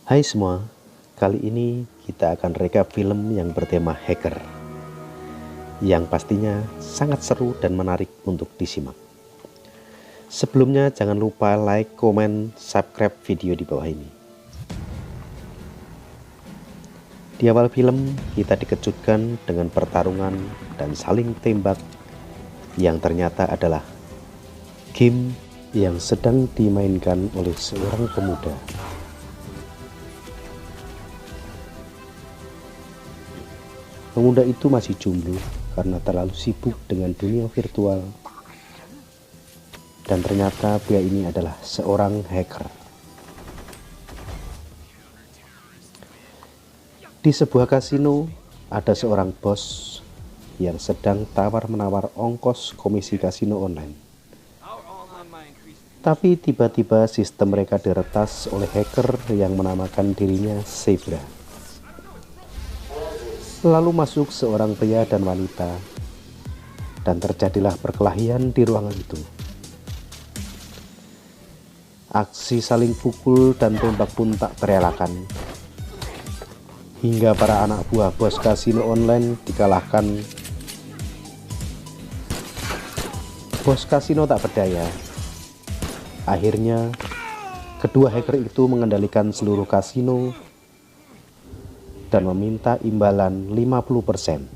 Hai semua, kali ini kita akan recap film yang bertema hacker, yang pastinya sangat seru dan menarik untuk disimak. Sebelumnya jangan lupa like, komen, subscribe video di bawah ini. Di awal film kita dikejutkan dengan pertarungan dan saling tembak yang ternyata adalah game yang sedang dimainkan oleh seorang pemuda. Pemuda itu masih jomblo karena terlalu sibuk dengan dunia virtual, dan ternyata pria ini adalah seorang hacker. Di sebuah kasino ada seorang bos yang sedang tawar-menawar ongkos komisi kasino online. Tapi tiba-tiba sistem mereka diretas oleh hacker yang menamakan dirinya Zebra. Lalu masuk seorang pria dan wanita, dan terjadilah perkelahian di ruangan itu. Aksi saling pukul dan tembak pun tak terelakkan, hingga para anak buah bos kasino online dikalahkan. Bos kasino tak berdaya. Akhirnya, kedua hacker itu mengendalikan seluruh kasino dan meminta imbalan 50%.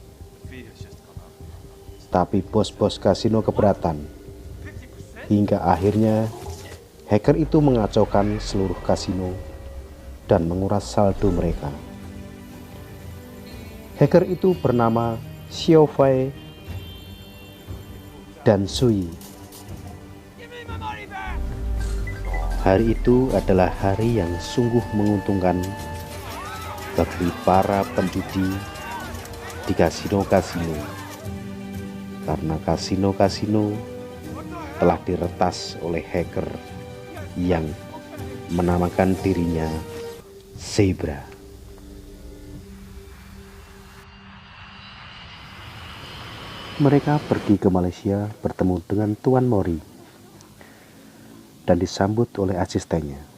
Tapi bos-bos kasino keberatan, hingga akhirnya hacker itu mengacaukan seluruh kasino dan menguras saldo mereka. Hacker itu bernama Xiaofei dan Sui. Hari itu adalah hari yang sungguh menguntungkan bagi para penjudi di kasino-kasino, karena kasino-kasino telah diretas oleh hacker yang menamakan dirinya Zebra. Mereka pergi ke Malaysia bertemu dengan Tuan Mori dan disambut oleh asistennya.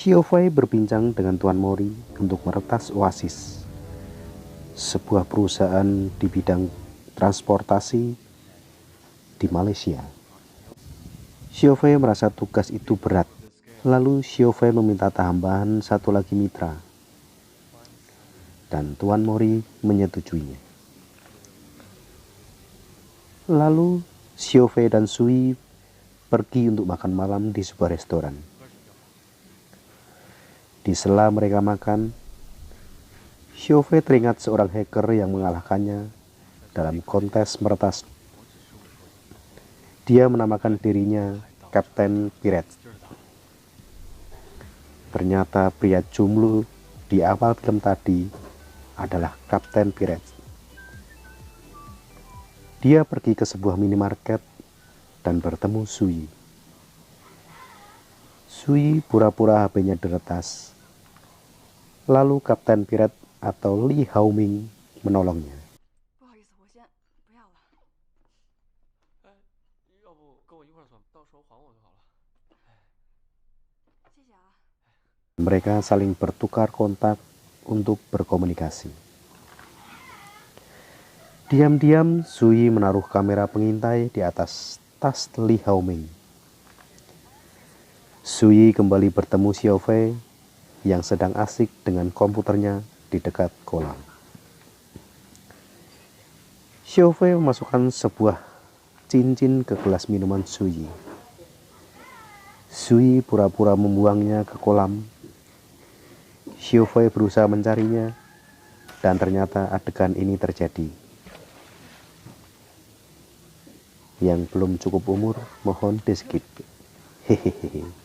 Xiaofei berbincang dengan Tuan Mori untuk meretas Oasis, sebuah perusahaan di bidang transportasi di Malaysia. Xiaofei merasa tugas itu berat, lalu Xiaofei meminta tambahan satu lagi mitra, dan Tuan Mori menyetujuinya. Lalu Xiaofei dan Sui pergi untuk makan malam di sebuah restoran. Di sela mereka makan, Xiaofei teringat seorang hacker yang mengalahkannya dalam kontes meretas. Dia menamakan dirinya Kapten Pirate. Ternyata pria jomblo di awal film tadi adalah Kapten Pirate. Dia pergi ke sebuah minimarket dan bertemu Sui. Sui pura-pura HP-nya diretas. Lalu Kapten Pirate atau Li Haoming menolongnya. Mereka saling bertukar kontak untuk berkomunikasi. Diam-diam Sui menaruh kamera pengintai di atas tas Li Haoming. Sui kembali bertemu Xiaofei yang sedang asik dengan komputernya di dekat kolam. Xiaofei memasukkan sebuah cincin ke gelas minuman Sui. Sui pura-pura membuangnya ke kolam. Xiaofei berusaha mencarinya, dan ternyata adegan ini terjadi. Yang belum cukup umur, mohon di skip. Hehehe.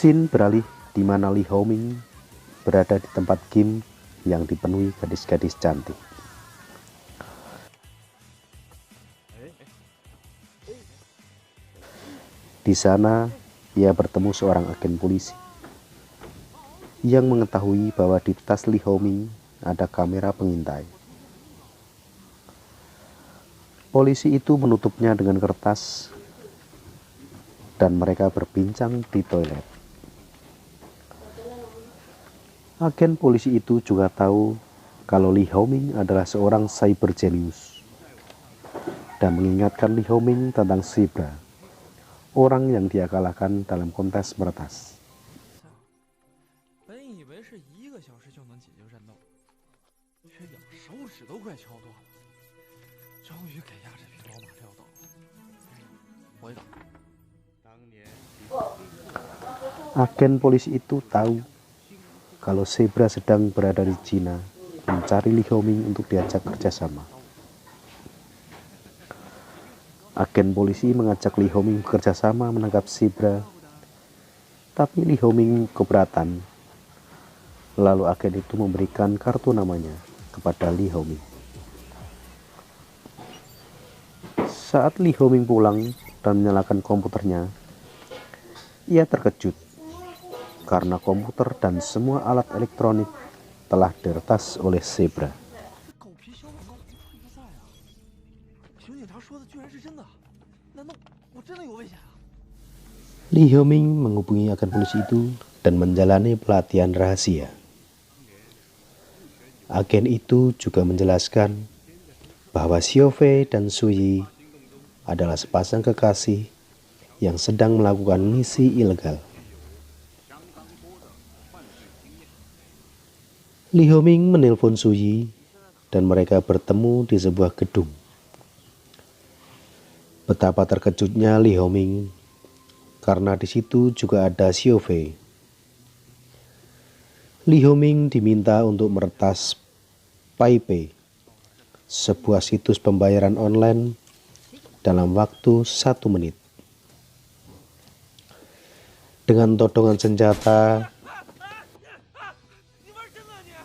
Scene beralih di mana Li Haoming berada di tempat game yang dipenuhi gadis-gadis cantik. Di sana, ia bertemu seorang agen polisi yang mengetahui bahwa di tas Li Haoming ada kamera pengintai. Polisi itu menutupnya dengan kertas dan mereka berbincang di toilet. Agen polisi itu juga tahu kalau Li Haoming adalah seorang cyber genius dan mengingatkan Li Haoming tentang Zebra, orang yang dia kalahkan dalam kontes meretas. Agen polisi itu tahu kalau Zebra sedang berada di Cina mencari Li Haoming untuk diajak kerjasama. Agen polisi mengajak Li Haoming bekerjasama menangkap Zebra, tapi Li Haoming keberatan. Lalu agen itu memberikan kartu namanya kepada Li Haoming. Saat Li Haoming pulang dan menyalakan komputernya, ia terkejut karena komputer dan semua alat elektronik telah diretas oleh Zebra. Li Haoming menghubungi agen polisi itu dan menjalani pelatihan rahasia. Agen itu juga menjelaskan bahwa Xiao Fei dan Su Yi adalah sepasang kekasih yang sedang melakukan misi ilegal. Li Haoming menelpon Su Yi dan mereka bertemu di sebuah gedung. Betapa terkejutnya Li Haoming karena di situ juga ada Xiao Fei. Li Haoming diminta untuk meretas PayPay, sebuah situs pembayaran online, dalam waktu 1 menit. Dengan todongan senjata,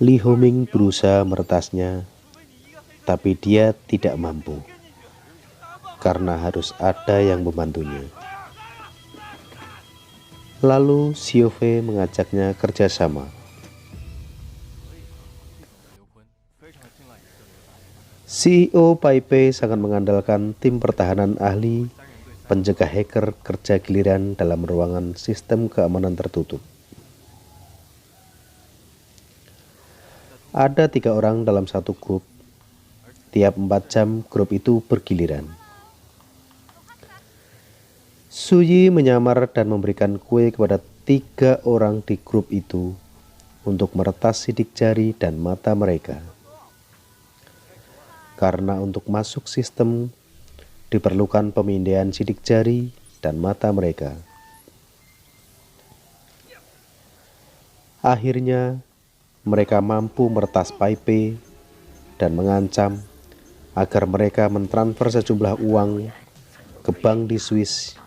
Li Haoming berusaha meretasnya, tapi dia tidak mampu karena harus ada yang membantunya. Lalu Xiao Fei mengajaknya kerjasama. CEO PayPay sangat mengandalkan tim pertahanan ahli pencegah hacker kerja giliran dalam ruangan sistem keamanan tertutup. Ada 3 orang dalam satu grup. Tiap 4 jam grup itu bergiliran. Su Yi menyamar dan memberikan kue kepada 3 orang di grup itu untuk meretas sidik jari dan mata mereka. Karena untuk masuk sistem diperlukan pemindaian sidik jari dan mata mereka. Akhirnya mereka mampu meretas PayPay dan mengancam agar mereka mentransfer sejumlah uang ke bank di Swiss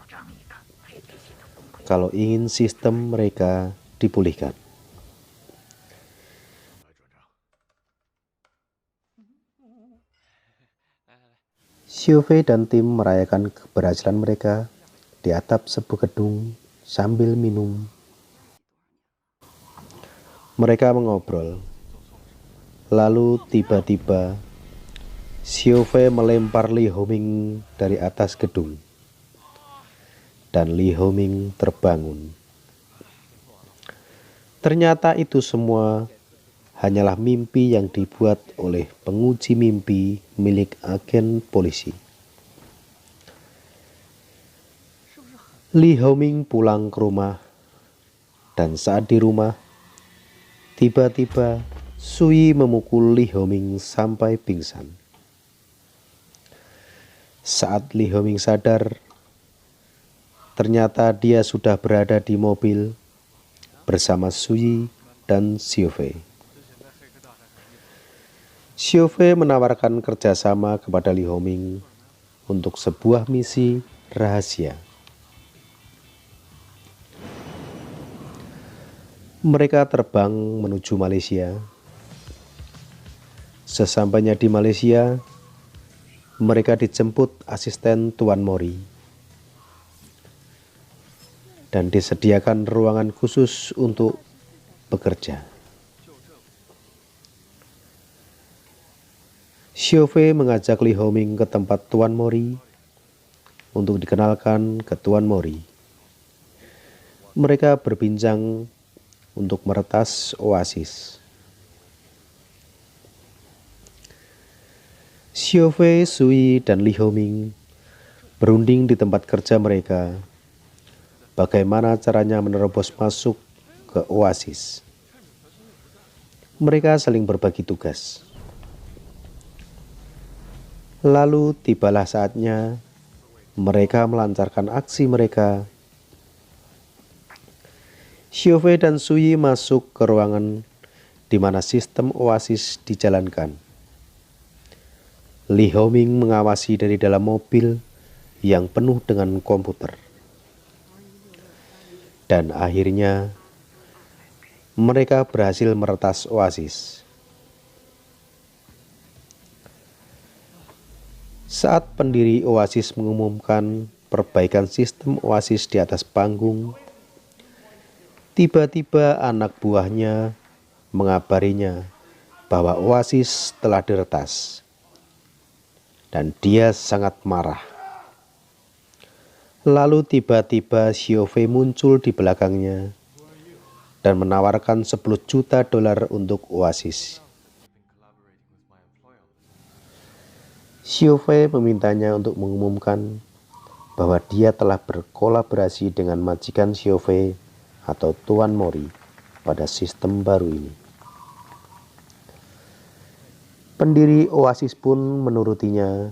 kalau ingin sistem mereka dipulihkan. Xiao Fei dan tim merayakan keberhasilan mereka di atap sebuah gedung sambil minum. Mereka mengobrol. Lalu tiba-tiba Xiao Fei melempar Li Haoming dari atas gedung. Dan Li Haoming terbangun. Ternyata itu semua hanyalah mimpi yang dibuat oleh penguji mimpi milik agen polisi. Li Haoming pulang ke rumah, dan saat di rumah, tiba-tiba Su Yi memukul Li Haoming sampai pingsan. Saat Li Haoming sadar, ternyata dia sudah berada di mobil bersama Su Yi dan Xiao Fei. Xiao Fei menawarkan kerjasama kepada Li Haoming untuk sebuah misi rahasia. Mereka terbang menuju Malaysia. Sesampainya di Malaysia, mereka dijemput asisten Tuan Mori. dan disediakan ruangan khusus untuk bekerja. Xiaofei mengajak Li Hongming ke tempat Tuan Mori untuk dikenalkan ke Tuan Mori. Mereka berbincang untuk meretas oasis. Xiaofei, Sui, dan Li Hongming berunding di tempat kerja mereka bagaimana caranya menerobos masuk ke oasis. Mereka saling berbagi tugas. Lalu tibalah saatnya mereka melancarkan aksi mereka. Xiaofei dan Sui masuk ke ruangan di mana sistem oasis dijalankan. Li Hongming mengawasi dari dalam mobil yang penuh dengan komputer. Dan akhirnya mereka berhasil meretas oasis. Saat pendiri oasis mengumumkan perbaikan sistem oasis di atas panggung, tiba-tiba anak buahnya mengabarinya bahwa oasis telah diretas. Dan dia sangat marah. Lalu tiba-tiba Xiaofei muncul di belakangnya dan menawarkan $10 juta untuk oasis. Xiaofei memintanya untuk mengumumkan bahwa dia telah berkolaborasi dengan majikan Xiaofei atau Tuan Mori pada sistem baru ini. Pendiri oasis pun menurutinya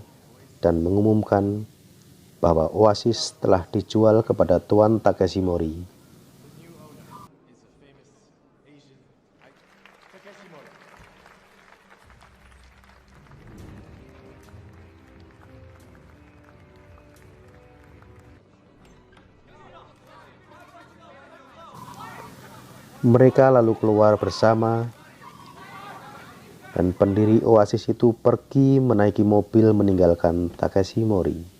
dan mengumumkan bahwa oasis telah dijual kepada Tuan Takeshi Mori. Mereka lalu keluar bersama dan pendiri oasis itu pergi menaiki mobil meninggalkan Takeshi Mori.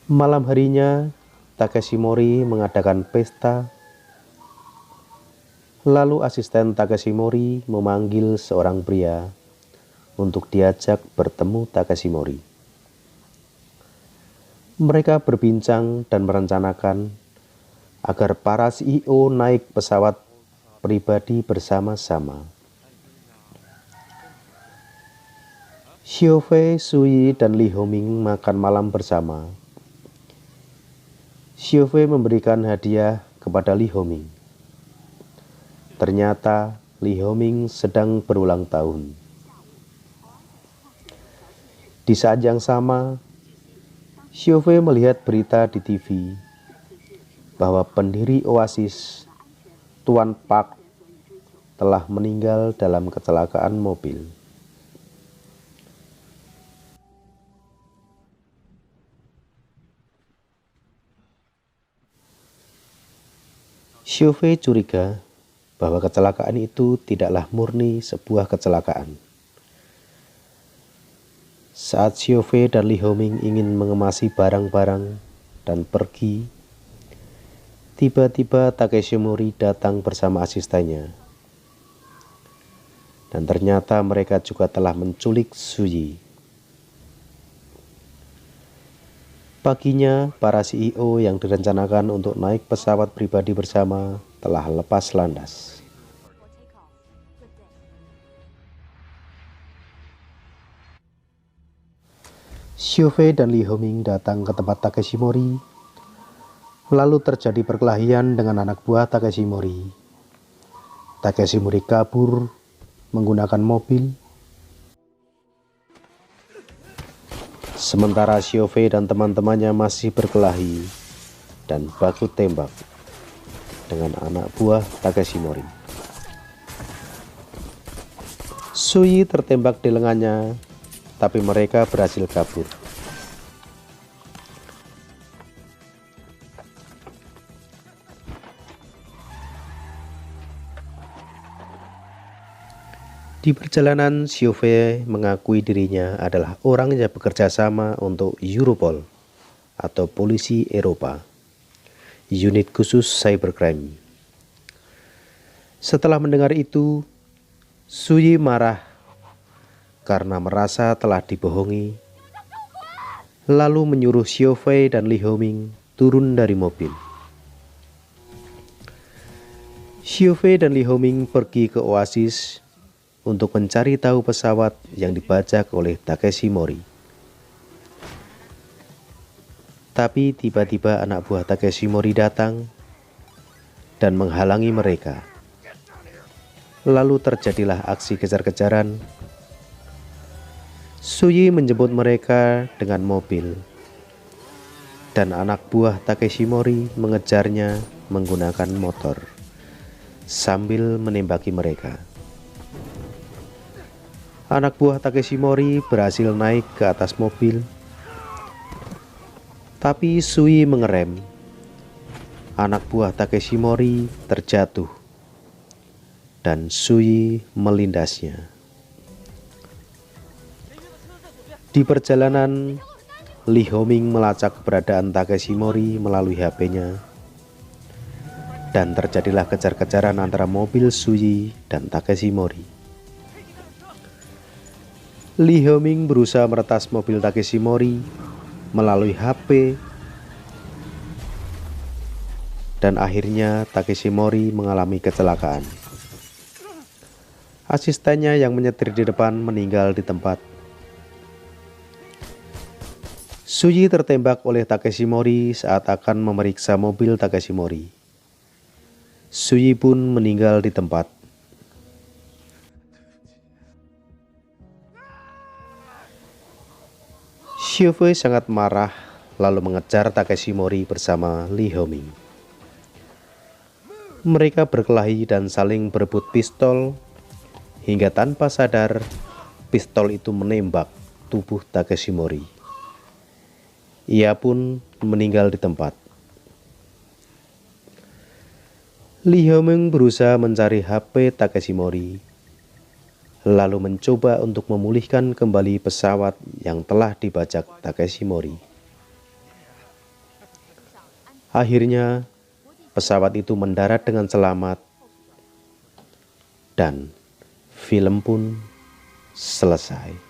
Malam harinya, Takeshi Mori mengadakan pesta. Lalu asisten Takeshi Mori memanggil seorang pria untuk diajak bertemu Takeshi Mori. Mereka berbincang dan merencanakan agar para CEO naik pesawat pribadi bersama-sama. Xiaofei, Sui, dan Li Hongming makan malam bersama. Xiaofei memberikan hadiah kepada Li Hongming. Ternyata Li Hongming sedang berulang tahun. Di saat yang sama, Xiaofei melihat berita di TV bahwa pendiri oasis Tuan Park telah meninggal dalam kecelakaan mobil. Xiaofei curiga bahwa kecelakaan itu tidaklah murni sebuah kecelakaan. Saat Xiaofei dan Li Hongming ingin mengemasi barang-barang dan pergi, tiba-tiba Takeshi Mori datang bersama asistennya. Dan ternyata mereka juga telah menculik Sui. Paginya, para CEO yang direncanakan untuk naik pesawat pribadi bersama telah lepas landas. Xiaofei dan Li Hongming datang ke tempat Takeshi Mori. Lalu terjadi perkelahian dengan anak buah Takeshi Mori. Takeshi Mori kabur menggunakan mobil. Sementara Xiaofei dan teman-temannya masih berkelahi dan baku tembak dengan anak buah Takeshi Mori. Sui tertembak di lengannya, tapi mereka berhasil kabur. Di perjalanan, Xiaofei mengakui dirinya adalah orang yang bekerja sama untuk Europol. atau polisi Eropa, unit khusus cybercrime. Setelah mendengar itu, Suyi marah karena merasa telah dibohongi, lalu menyuruh Xiao Fei dan Li Hongming turun dari mobil. Xiao Fei dan Li Hongming pergi ke oasis untuk mencari tahu pesawat yang dibajak oleh Takeshi Mori. Tapi tiba-tiba anak buah Takeshi Mori datang dan menghalangi mereka. Lalu terjadilah aksi kejar-kejaran. Suyi menjemput mereka dengan mobil, dan anak buah Takeshi Mori mengejarnya menggunakan motor sambil menembaki mereka. Anak buah Takeshi Mori berhasil naik ke atas mobil, tapi Suyi mengerem. Anak buah Takeshi Mori terjatuh, dan Suyi melindasnya. Di perjalanan, Li Hongming melacak keberadaan Takeshi Mori melalui HP-nya, dan terjadilah kejar-kejaran antara mobil Suyi dan Takeshi Mori. Li Hongming berusaha meretas mobil Takeshi Mori melalui HP, dan akhirnya Takeshi Mori mengalami kecelakaan. Asistennya yang menyetir di depan meninggal di tempat. Suyi tertembak oleh Takeshi Mori saat akan memeriksa mobil Takeshi Mori. Suyi pun meninggal di tempat. Xiao Fei sangat marah lalu mengejar Takeshi Mori bersama Li Hongming. Mereka berkelahi dan saling berebut pistol hingga tanpa sadar pistol itu menembak tubuh Takeshi Mori. Ia pun meninggal di tempat. Li Hongming berusaha mencari HP Takeshi Mori, lalu mencoba untuk memulihkan kembali pesawat yang telah dibajak Takeshi Mori. Akhirnya, pesawat itu mendarat dengan selamat, dan film pun selesai.